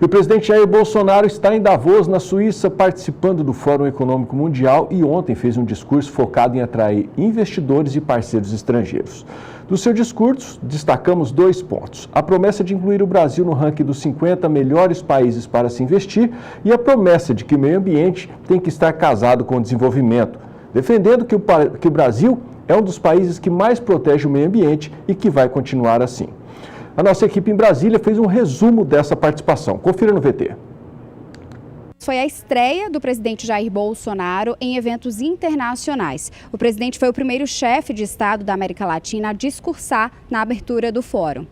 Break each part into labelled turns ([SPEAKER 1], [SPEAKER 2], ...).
[SPEAKER 1] E o presidente Jair Bolsonaro está em Davos, na Suíça, participando do Fórum Econômico Mundial e ontem fez um discurso focado em atrair investidores e parceiros estrangeiros. Do seu discurso, destacamos 2 pontos. A promessa de incluir o Brasil no ranking dos 50 melhores países para se investir e a promessa de que o meio ambiente tem que estar casado com o desenvolvimento, defendendo que o Brasil é um dos países que mais protege o meio ambiente e que vai continuar assim. A nossa equipe em Brasília fez um resumo dessa participação. Confira no VT.
[SPEAKER 2] Foi a estreia do presidente Jair Bolsonaro em eventos internacionais. O presidente foi o primeiro chefe de Estado da América Latina a discursar na abertura do fórum.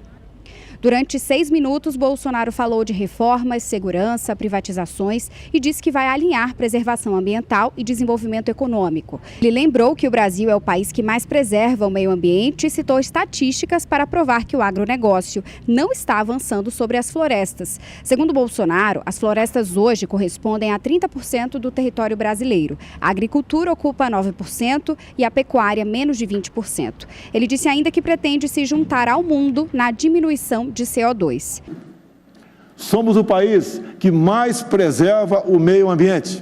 [SPEAKER 2] Durante 6 minutos, Bolsonaro falou de reformas, segurança, privatizações e disse que vai alinhar preservação ambiental e desenvolvimento econômico. Ele lembrou que o Brasil é o país que mais preserva o meio ambiente e citou estatísticas para provar que o agronegócio não está avançando sobre as florestas. Segundo Bolsonaro, as florestas hoje correspondem a 30% do território brasileiro. A agricultura ocupa 9% e a pecuária menos de 20%. Ele disse ainda que pretende se juntar ao mundo na diminuição de CO2.
[SPEAKER 3] Somos o país que mais preserva o meio ambiente.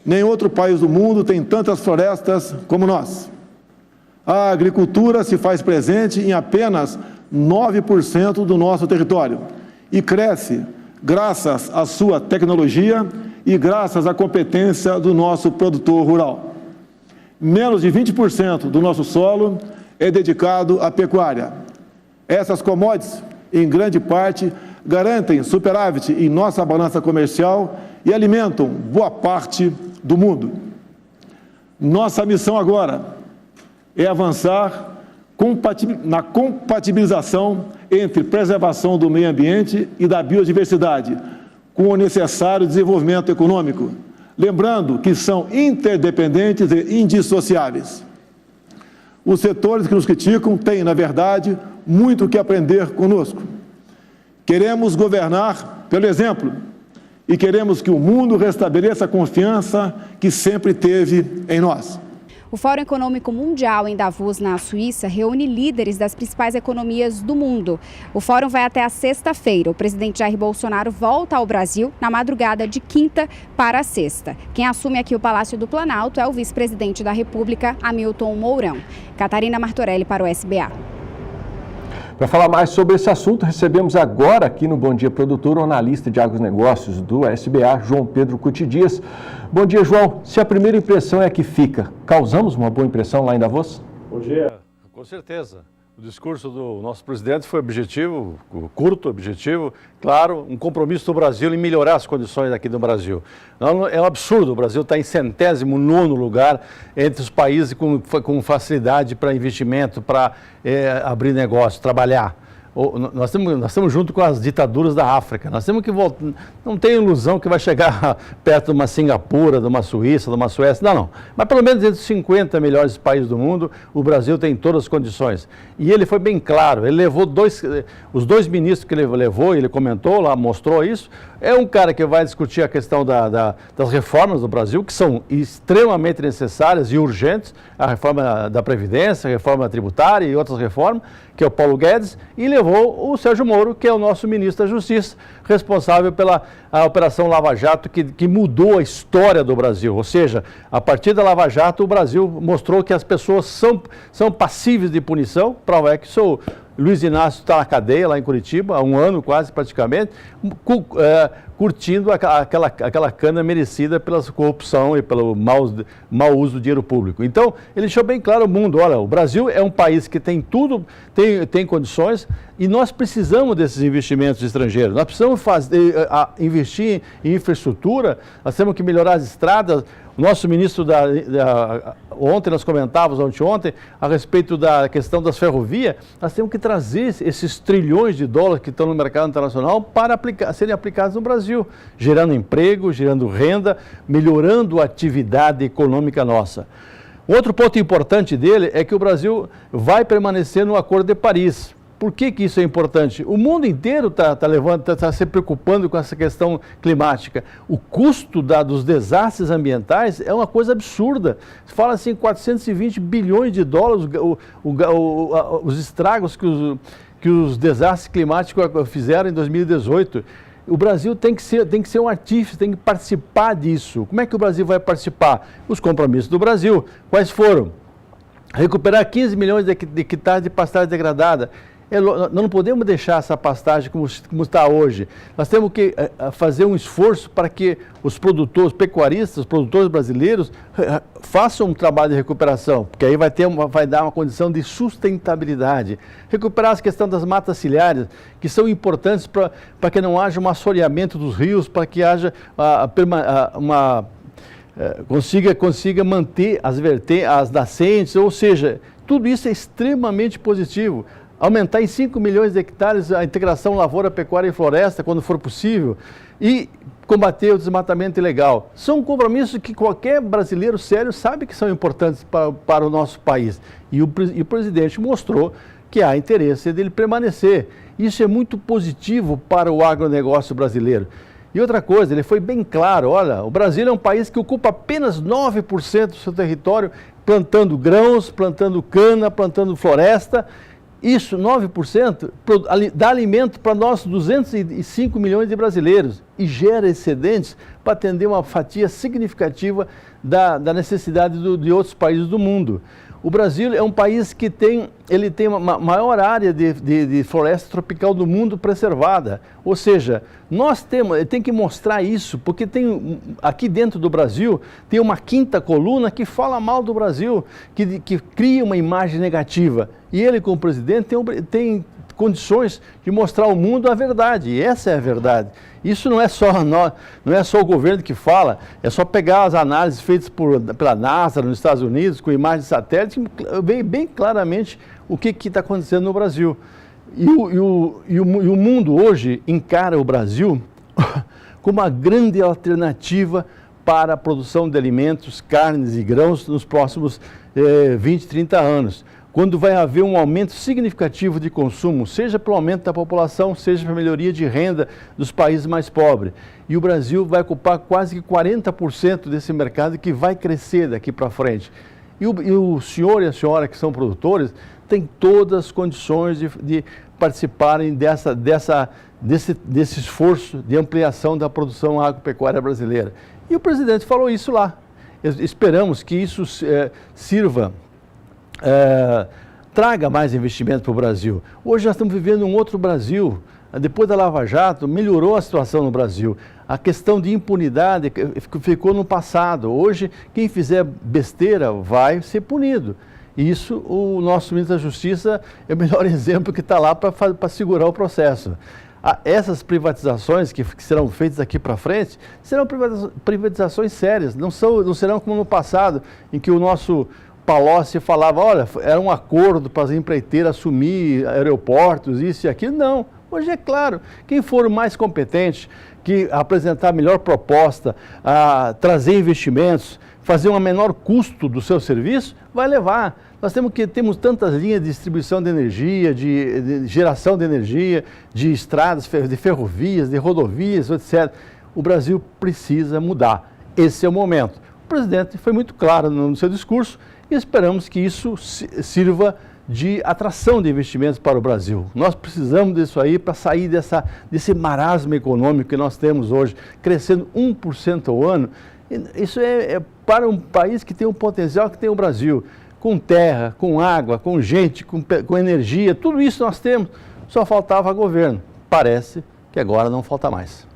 [SPEAKER 3] Nem outro país do mundo tem tantas florestas como nós. A agricultura se faz presente em apenas 9% do nosso território e cresce graças à sua tecnologia e graças à competência do nosso produtor rural. Menos de 20% do nosso solo é dedicado à pecuária. Essas commodities, em grande parte, garantem superávit em nossa balança comercial e alimentam boa parte do mundo. Nossa missão agora é avançar na compatibilização entre preservação do meio ambiente e da biodiversidade, com o necessário desenvolvimento econômico, lembrando que são interdependentes e indissociáveis. Os setores que nos criticam têm, na verdade, muito o que aprender conosco. Queremos governar pelo exemplo e queremos que o mundo restabeleça a confiança que sempre teve em nós.
[SPEAKER 2] O Fórum Econômico Mundial em Davos, na Suíça, reúne líderes das principais economias do mundo. O fórum vai até a sexta-feira. O presidente Jair Bolsonaro volta ao Brasil na madrugada de quinta para sexta. Quem assume aqui o Palácio do Planalto é o vice-presidente da República, Hamilton Mourão. Catarina Martorelli para o SBA.
[SPEAKER 1] Para falar mais sobre esse assunto, recebemos agora aqui no Bom Dia Produtor o analista de agronegócios do SBA, João Pedro Cuti Dias. Bom dia, João. Se a primeira impressão é a que fica, causamos uma boa impressão lá em Davos?
[SPEAKER 4] Bom dia. Com certeza. O discurso do nosso presidente foi objetivo, curto, objetivo, claro, um compromisso do Brasil em melhorar as condições aqui do Brasil. É um absurdo, o Brasil está em 109º lugar entre os países com facilidade para investimento, para abrir negócio, trabalhar. Nós estamos junto com as ditaduras da África, nós temos que voltar, não tem ilusão que vai chegar perto de uma Singapura, de uma Suíça, de uma Suécia, não. Mas pelo menos entre os 50 melhores países do mundo, o Brasil tem todas as condições. E ele foi bem claro, ele levou os 2 ministros que ele levou, ele comentou lá, mostrou isso, é um cara que vai discutir a questão das reformas do Brasil, que são extremamente necessárias e urgentes, a reforma da Previdência, a reforma tributária e outras reformas, que é o Paulo Guedes, e levou o Sérgio Moro, que é o nosso ministro da Justiça, responsável pela Operação Lava Jato, que mudou a história do Brasil. Ou seja, a partir da Lava Jato, o Brasil mostrou que as pessoas são passíveis de punição. Prova é que o Luiz Inácio está na cadeia lá em Curitiba, há 1 ano quase praticamente, curtindo aquela cana merecida pela corrupção e pelo mau uso do dinheiro público. Então, ele deixou bem claro ao mundo, olha, o Brasil é um país que tem tudo, tem condições e nós precisamos desses investimentos estrangeiros. Nós precisamos investir em infraestrutura, nós temos que melhorar as estradas. O nosso ministro, ontem nós comentávamos, ontem, a respeito da questão das ferrovias, nós temos que trazer esses trilhões de dólares que estão no mercado internacional para serem aplicados no Brasil, gerando emprego, gerando renda, melhorando a atividade econômica nossa. Outro ponto importante dele é que o Brasil vai permanecer no Acordo de Paris. Por que isso é importante? O mundo inteiro está se preocupando com essa questão climática. O custo dos desastres ambientais é uma coisa absurda. Se fala assim, 420 bilhões de dólares, os estragos que os desastres climáticos fizeram em 2018. O Brasil tem que ser um artífice, tem que participar disso. Como é que o Brasil vai participar? Os compromissos do Brasil. Quais foram? Recuperar 15 milhões de hectares de pastagem degradada. Nós não podemos deixar essa pastagem como está hoje. Nós temos que fazer um esforço para que os produtores pecuaristas, os produtores brasileiros, façam um trabalho de recuperação, porque aí vai dar uma condição de sustentabilidade. Recuperar as questões das matas ciliares, que são importantes para que não haja um assoreamento dos rios, para que haja consiga manter as nascentes, ou seja, tudo isso é extremamente positivo. Aumentar em 5 milhões de hectares a integração lavoura, pecuária e floresta, quando for possível, e combater o desmatamento ilegal. São compromissos que qualquer brasileiro sério sabe que são importantes para o nosso país. E o presidente mostrou que há interesse dele permanecer. Isso é muito positivo para o agronegócio brasileiro. E outra coisa, ele foi bem claro, olha, o Brasil é um país que ocupa apenas 9% do seu território, plantando grãos, plantando cana, plantando floresta. Isso, 9%, dá alimento para nós 205 milhões de brasileiros e gera excedentes para atender uma fatia significativa da necessidade de outros países do mundo. O Brasil é um país que tem uma maior área de floresta tropical do mundo preservada. Ou seja, tem que mostrar isso, porque aqui dentro do Brasil tem uma quinta coluna que fala mal do Brasil, que cria uma imagem negativa. E ele, como presidente, tem condições de mostrar ao mundo a verdade, e essa é a verdade. Isso não é só o governo que fala, é só pegar as análises feitas pela NASA nos Estados Unidos, com imagens de satélite, vê bem claramente o que está acontecendo no Brasil. E o mundo hoje encara o Brasil como uma grande alternativa para a produção de alimentos, carnes e grãos nos próximos 20, 30 anos. Quando vai haver um aumento significativo de consumo, seja pelo aumento da população, seja pela melhoria de renda dos países mais pobres. E o Brasil vai ocupar quase que 40% desse mercado que vai crescer daqui para frente. E o senhor e a senhora que são produtores têm todas as condições de participarem desse esforço de ampliação da produção agropecuária brasileira. E o presidente falou isso lá. Esperamos que isso sirva, traga mais investimento para o Brasil. Hoje nós estamos vivendo um outro Brasil. Depois da Lava Jato, melhorou a situação no Brasil. A questão de impunidade ficou no passado. Hoje, quem fizer besteira vai ser punido. E isso, o nosso ministro da Justiça é o melhor exemplo que está lá para segurar o processo. Essas privatizações que serão feitas daqui para frente serão privatizações sérias. Não serão como no passado, em que o nosso Palocci falava, olha, era um acordo para as empreiteiras assumir aeroportos, isso e aquilo. Não. Hoje é claro, quem for o mais competente, que apresentar a melhor proposta, trazer investimentos, fazer um menor custo do seu serviço, vai levar. Nós temos tantas linhas de distribuição de energia, de geração de energia, de estradas, de ferrovias, de rodovias, etc. O Brasil precisa mudar. Esse é o momento. O presidente foi muito claro no seu discurso e esperamos que isso sirva de atração de investimentos para o Brasil. Nós precisamos disso aí para sair desse marasmo econômico que nós temos hoje, crescendo 1% ao ano. Isso é para um país que tem um potencial que tem o Brasil, com terra, com água, com gente, com energia, tudo isso nós temos, só faltava governo. Parece que agora não falta mais.